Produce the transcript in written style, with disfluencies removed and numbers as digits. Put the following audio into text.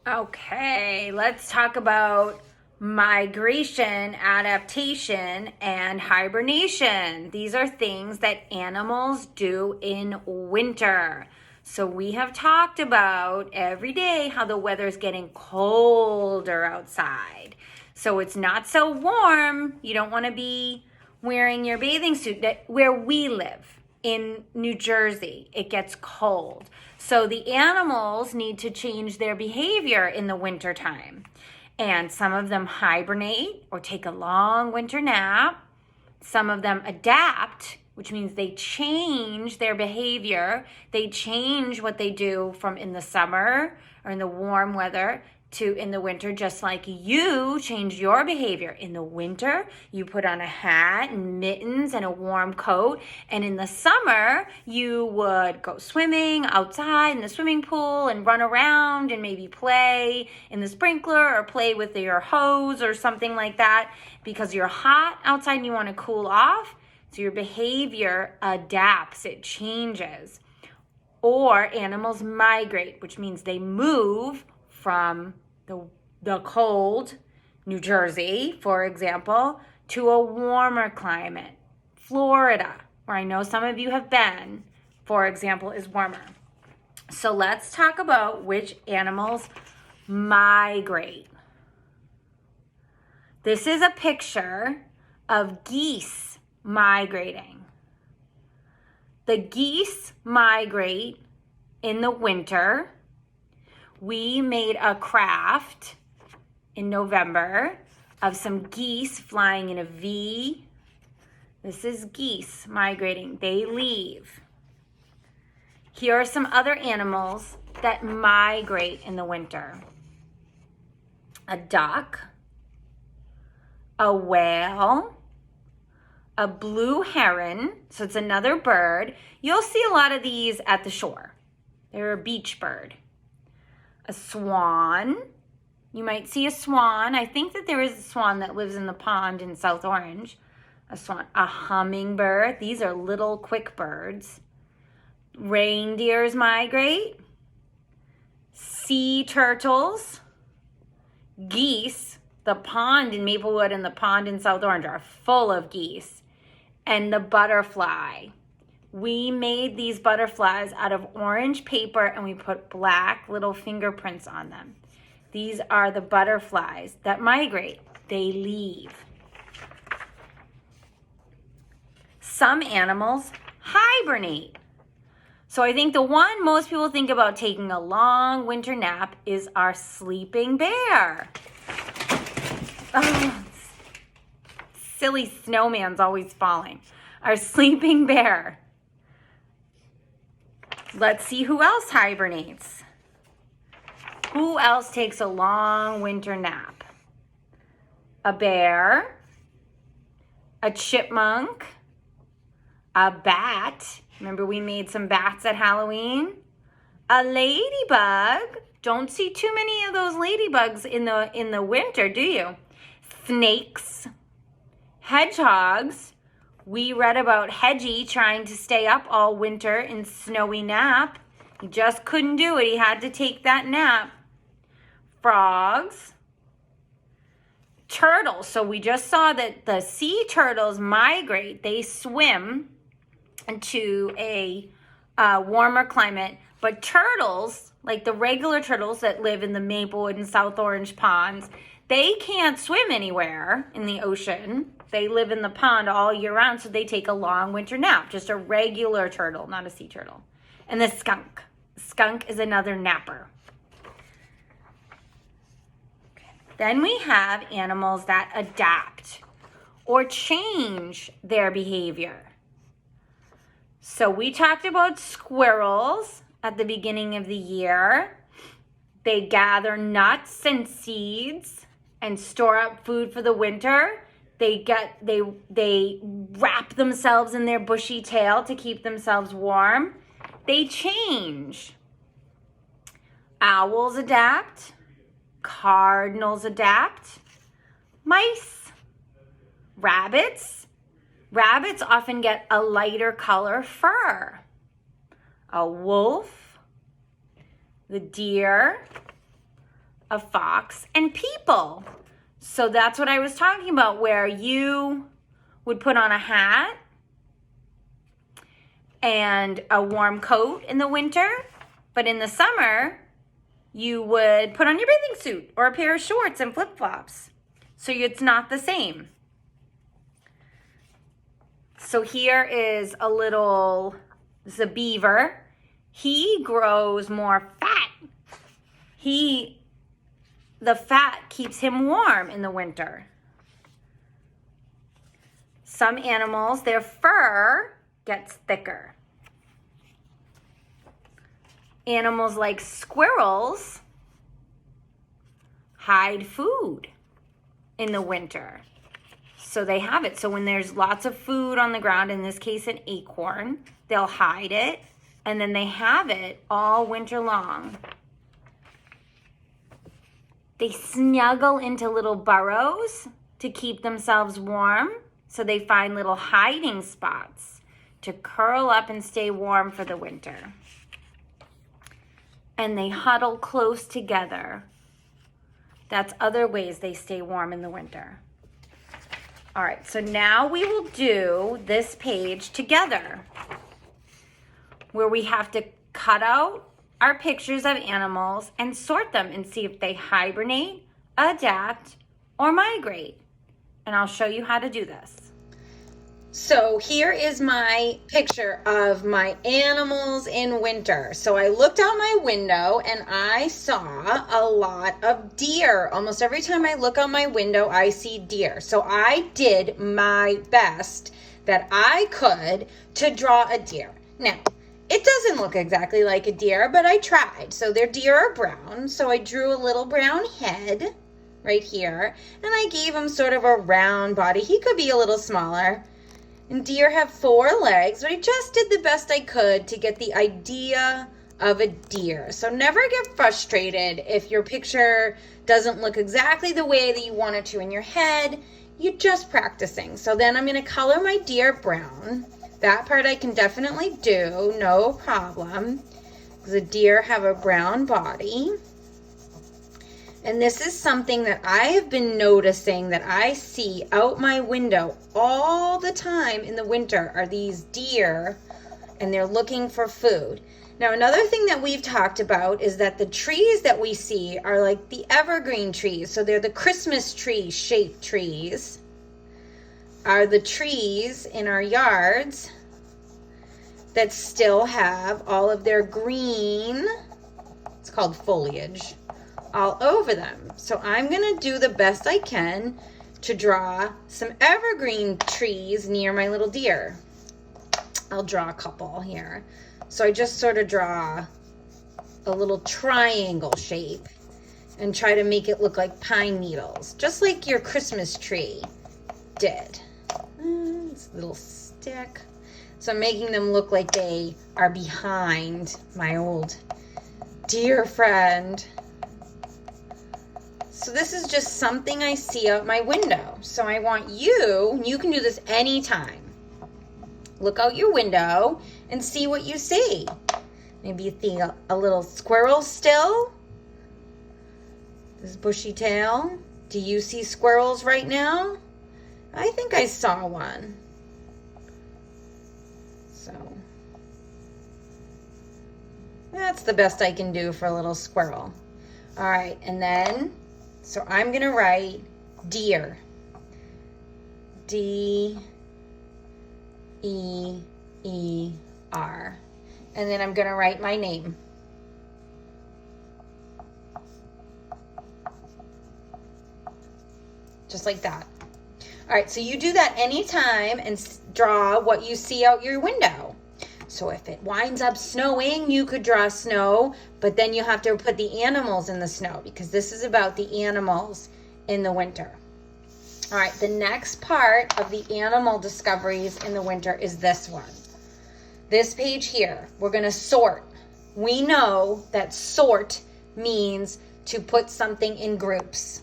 Okay, let's talk about migration, adaptation, and hibernation. These are things that animals do in winter. So we have talked about every day how the weather's getting colder outside. So it's not so warm. You don't want to be wearing your bathing suit. Where we live in New Jersey, it gets cold. So the animals need to change their behavior in the wintertime. And some of them hibernate or take a long winter nap. Some of them adapt, which means they change their behavior. They change what they do from in the summer or in the warm weather to in the winter, just like you change your behavior. In the winter, you put on a hat and mittens and a warm coat. And in the summer, you would go swimming outside in the swimming pool and run around and maybe play in the sprinkler or play with your hose or something like that because you're hot outside and you want to cool off. So your behavior adapts, it changes. Or animals migrate, which means they move from the cold, New Jersey, for example, to a warmer climate. Florida, where I know some of you have been, for example, is warmer. So let's talk about which animals migrate. This is a picture of geese migrating. The geese migrate in the winter. We made a craft in November of some geese flying in a V. This is geese migrating. They leave. Here are some other animals that migrate in the winter. A duck, a whale, a blue heron, so it's another bird. You'll see a lot of these at the shore. They're a beach bird. A swan. You might see a swan. I think that there is a swan that lives in the pond in South Orange. A swan. A hummingbird. These are little quick birds. Reindeers migrate. Sea turtles. Geese. The pond in Maplewood and the pond in South Orange are full of geese. And the butterfly. We made these butterflies out of orange paper and we put black little fingerprints on them. These are the butterflies that migrate. They leave. Some animals hibernate. So I think the one most people think about taking a long winter nap is our sleeping bear. Oh, silly snowman's always falling. Our sleeping bear. Let's see who else hibernates. Who else takes a long winter nap? A bear, a chipmunk, a bat. Remember we made some bats at Halloween? A ladybug. Don't see too many of those ladybugs in the winter, do you? Snakes, hedgehogs. We read about Hedgie trying to stay up all winter in snowy nap. He just couldn't do it. He had to take that nap. Frogs. Turtles. So we just saw that the sea turtles migrate. They swim into a warmer climate. But turtles, like the regular turtles that live in the Maplewood and South Orange ponds, they can't swim anywhere in the ocean. They live in the pond all year round, so they take a long winter nap. Just a regular turtle, not a sea turtle. And the skunk. Skunk is another napper. Okay. Then we have animals that adapt or change their behavior. So we talked about squirrels at the beginning of the year. They gather nuts and seeds and store up food for the winter. They wrap themselves in their bushy tail to keep themselves warm. They change. Owls adapt. Cardinals adapt. Mice. Rabbits. Rabbits often get a lighter color fur. A wolf. The deer. a fox, and people. So that's what I was talking about, where you would put on a hat and a warm coat in the winter, but in the summer, you would put on your bathing suit or a pair of shorts and flip-flops. So it's not the same. So here is this is a beaver. He grows more fat. The fat keeps him warm in the winter. Some animals, their fur gets thicker. Animals like squirrels hide food in the winter. So they have it. So when there's lots of food on the ground, in this case an acorn, they'll hide it, and then they have it all winter long. They snuggle into little burrows to keep themselves warm. So they find little hiding spots to curl up and stay warm for the winter. And they huddle close together. That's other ways they stay warm in the winter. All right, so now we will do this page together, where we have to cut out our pictures of animals and sort them and see if they hibernate, adapt, or migrate. And I'll show you how to do this. So here is my picture of my animals in winter. So I looked out my window and I saw a lot of deer. Almost every time I look out my window, I see deer. So I did my best that I could to draw a deer. Now, it doesn't look exactly like a deer, but I tried. So their deer are brown. So I drew a little brown head right here, and I gave him sort of a round body. He could be a little smaller. And deer have 4 legs, but I just did the best I could to get the idea of a deer. So never get frustrated if your picture doesn't look exactly the way that you want it to in your head. You're just practicing. So then I'm going to color my deer brown. That part I can definitely do, no problem. The deer have a brown body. And this is something that I have been noticing that I see out my window all the time in the winter are these deer, and they're looking for food. Now, another thing that we've talked about is that the trees that we see are like the evergreen trees. So they're the Christmas tree shaped trees, are the trees in our yards that still have all of their green, it's called foliage, all over them. So I'm going to do the best I can to draw some evergreen trees near my little deer. I'll draw a couple here. So I just sort of draw a little triangle shape and try to make it look like pine needles, just like your Christmas tree did. This little stick. So I'm making them look like they are behind my old dear friend. So this is just something I see out my window. So I want you can do this anytime. Look out your window and see what you see. Maybe you see a little squirrel still. This bushy tail. Do you see squirrels right now? I think I saw one. So that's the best I can do for a little squirrel. All right, and then, so I'm gonna write deer. D-E-E-R. And then I'm gonna write my name. Just like that. All right, so you do that anytime and draw what you see out your window. So if it winds up snowing, you could draw snow, but then you have to put the animals in the snow because this is about the animals in the winter. All right, the next part of the animal discoveries in the winter is this one. This page here, we're gonna sort. We know that sort means to put something in groups.